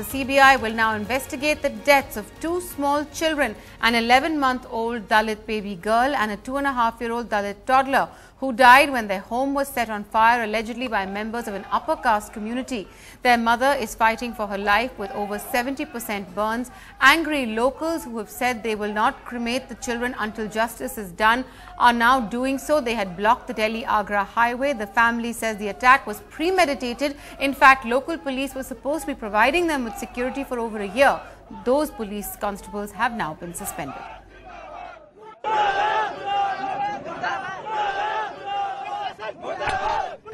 the CBI will now investigate the deaths of 2 small children, an 11-month-old Dalit baby girl and a 2.5-year-old Dalit toddler, who died when their home was set on fire allegedly by members of an upper caste community. Their mother is fighting for her life with over 70% burns. Angry locals who have said they will not cremate the children until justice is done are now doing so. They had blocked the Delhi-Agra highway. The family says the attack was premeditated. In fact, local police were supposed to be providing them with security for over a year. Those police constables have now been suspended.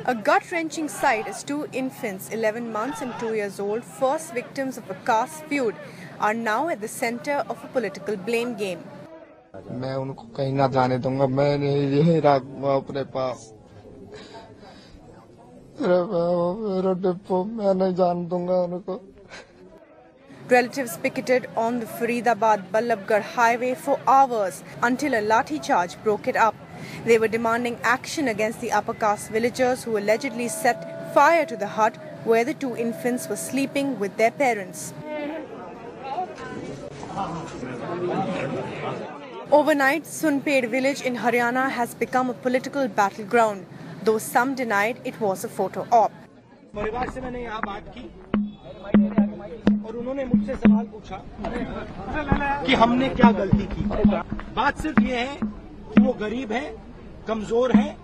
A gut-wrenching sight as 2 infants, 11 months and 2 years old, first victims of a caste feud, are now at the center of a political blame game. मैं उनको कहीं ना जाने दूंगा, मैंने यही रखूंगा अपने पास, मेरा डिपो मैं नहीं जाने दूंगा उनको. Relatives picketed on the Faridabad-Ballabgarh highway for hours until a lathi charge broke it up. They were demanding action against the upper caste villagers who allegedly set fire to the hut where the 2 infants were sleeping with their parents. Overnight, Sunped village in Haryana has become a political battleground, though some denied it was a photo op. परिवार से मैंने यहाँ बात की और उन्होंने मुझसे सवाल पूछा कि हमने क्या गलती की. बात सिर्फ ये है कि वो गरीब हैं, कमजोर हैं,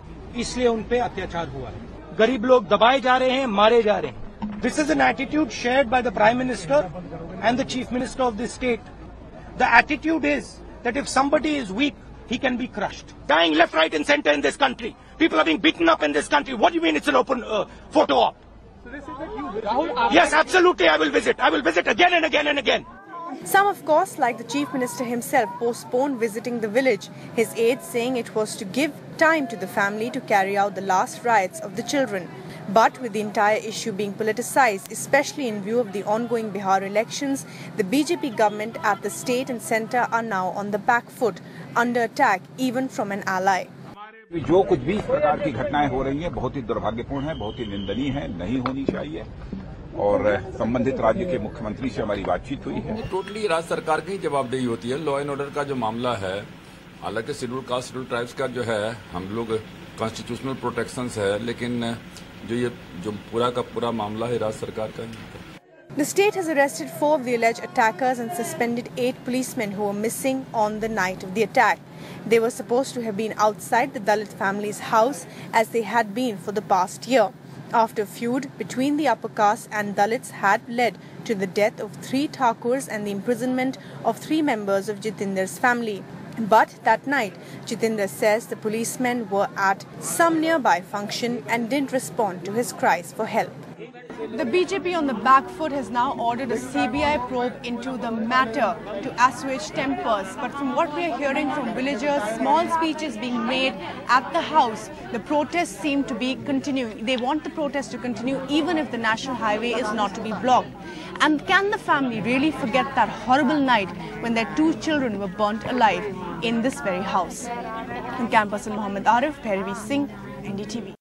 इसलिए उन पे अत्याचार हुआ है. गरीब लोग दबाए जा रहे हैं, मारे जा रहे हैं. This is an attitude shared by the Prime Minister and the Chief Minister of the state. The attitude is that if somebody is weak, he can be crushed. Dying left, right and center in this country. People are being beaten up in this country. What do you mean it's an open photo op? So this is that you, Rahul? Yes, absolutely I will visit. I will visit again and again and again. Some, of course, like the Chief Minister himself, postponed visiting the village, his aides saying it was to give time to the family to carry out the last rites of the children. But with the entire issue being politicized, especially in view of the ongoing Bihar elections, the BJP government at the state and centre are now on the back foot, under attack even from an ally. जो कुछ भी इस प्रकार की घटनाएं हो रही हैं बहुत ही दुर्भाग्यपूर्ण है, बहुत ही निंदनीय है, नहीं होनी चाहिए. और संबंधित राज्य के मुख्यमंत्री से हमारी बातचीत हुई है. टोटली राज्य सरकार की जवाबदेही होती है. लॉ एंड ऑर्डर का जो मामला है, हालांकि शेड्यूल कास्ट शेड्यूल ट्राइब्स का जो है हम लोग कॉन्स्टिट्यूशनल प्रोटेक्शंस है, लेकिन जो पूरा का पूरा मामला है राज्य सरकार का है. The state has arrested 4 of the alleged attackers and suspended 8 policemen who were missing on the night of the attack. They were supposed to have been outside the Dalit family's house as they had been for the past year, after a feud between the upper caste and Dalits had led to the death of 3 Thakurs and the imprisonment of 3 members of Jitinder's family. But that night, Jitinder says the policemen were at some nearby function and didn't respond to his cries for help. The BJP on the back foot has now ordered a CBI probe into the matter to assuage tempers. But from what we are hearing from villagers, small speeches being made at the house, the protests seem to be continuing. They want the protest to continue even if the national highway is not to be blocked. And can the family really forget that horrible night when their 2 children were burnt alive in this very house? On camera person Mohammed Arif, Pairavi Singh, NDTV.